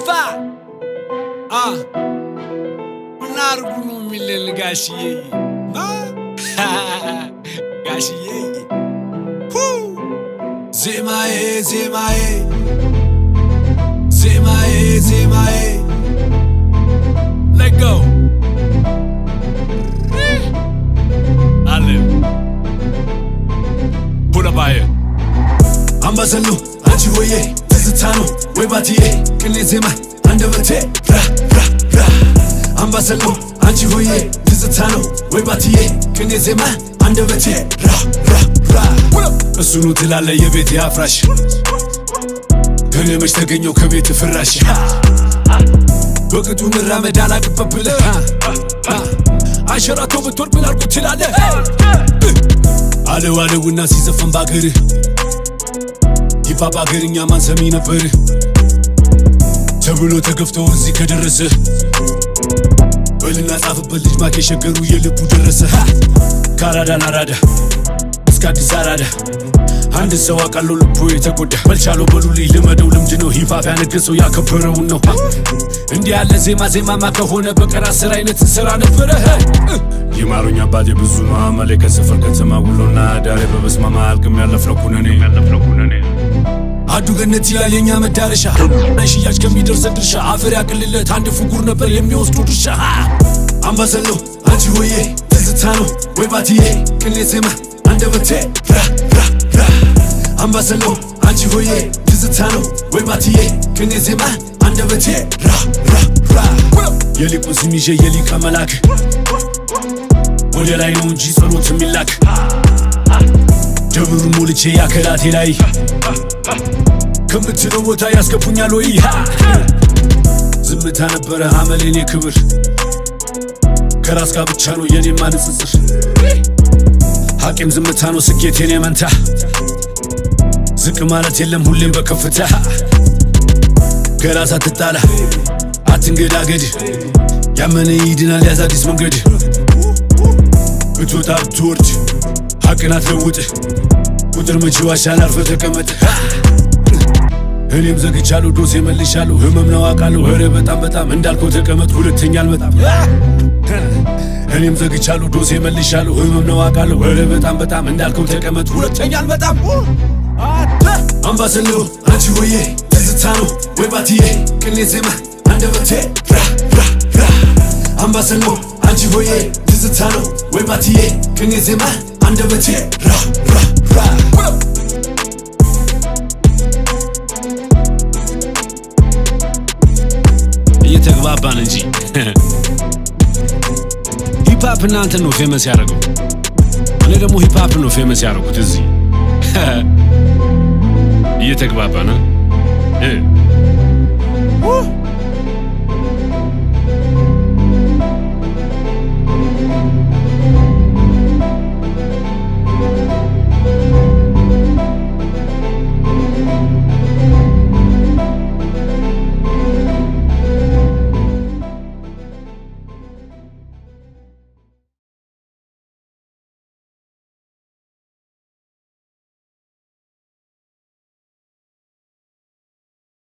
Ifa Nargunu millen gashiye gashiye Zemae let go Alim Pull up aye Ambasalo anchi hoye tizitano webatiye kinezema andavate ra Ambasalo anchi hoye tizitano webatiye kinezema andavate ra Asunu tilale yebeti afrash Kene meshtagenyo kebeti firash Waqtu miramed alaqbabile Asharato bitwar bilarku tilale Alewuna sizafan bagiri Hip-hop አገርኛ ማን ሰሚ ነበር ተብሎ ተገፍቶ እዚህ ከደረሰ በልና ጻፍበት ልጅ ማክ የሸገሩ የልቡ ደረሰ ካራዳ ናራዳ እስከ አዲስ አራዳ አንድ ሰው አቃሎ ልቡ የተጎዳ በልቻለው በሉልኝ ልመደው ልምድ ነው ሂፕ-ሆፕ ያነገሰው ያከበረው ነው እንዲህ ያለ ዜማ ከሆነ በቀራ ስራ አይነት ስራ ነበረ ይማሩኛ አባቴ ብዙ ነው አመሌ ከሰፈር ከተማ ውሎና ዳሬ በበስማማ አልቅም ያለፍነው ኩነኔ አዱ ገነት ይላል የኛ መዳረሻ ሽያጭ ከሚደርስ ድርሻ አፈር ያቅልለት አንድ ፍጉር ነበር የሚወስዱ ድርሻ አምባሰሎ አንቺ ሆዬ ትዝታ ነው ወይ ባትዬ ቅኔ ዜማ አንደበቴ ራ አምባሰሎ አንቺ ሆዬ ትዝታ ነው ወይ ባትዬ ቅኔ ዜማ አንደበቴ ራ የሊቁን ስም ይዤ የሊቀ መላክ ወደ ላይ ነው እንጂ ጸሎት የሚላክ ደብሩን ሞልቼ ያከላቴ ላይ ከምትለው ቦታ ያስገቡኛል ወይ ዝምታ ነበረ አመሌኔ ክብር ከራስ ጋር ብቻ ነው የኔ ማንጽጽር ሐቂም ዝምታ ነው ስኬቴን የመንታ ዝቅ ማለት የለም ሁሌም በከፍታ ከራስ አትጣላ አትንገዳገድ ያመነ ይድናል ያዝ አዲስ መንገድ ብትወጣ ብትወርድ ሐቅን አትለውጥ ቁጥር መቼ ዋሻል አርፈ ተቀመጥ እኔም ዘግቻለሁ ዶሴ መልሻለሁ ህመም ነው አውቃለሁ ኧረ በጣም እንዳልከው ተቀመጥ ሁለተኛ አልመጣም እኔም ዘግቻለሁ ዶሴ መልሻለሁ ህመም ነው አውቃለሁ ኧረ በጣም እንዳልከው ተቀመጥ ሁለተኛ አልመጣም አምባሰሎ አንቺ ሆዬ ትዝታ ነው ወይ ባትዬ ቅኔ ዜማ አንደበቴ ራ አምባሰሎ አንቺ ሆዬ ትዝታ ነው ወይ ባትዬ ቅኔ ዜማ አንደበቴ ራ እየተግባባን እንጂ ሂፕ-ሆፕ እናንተን ነው ፌመስ ያደረገው እኔ ደግሞ ሂፕ-ሆፕ ነው ፌመስ ያደረጉት እዚህ እየተግባባን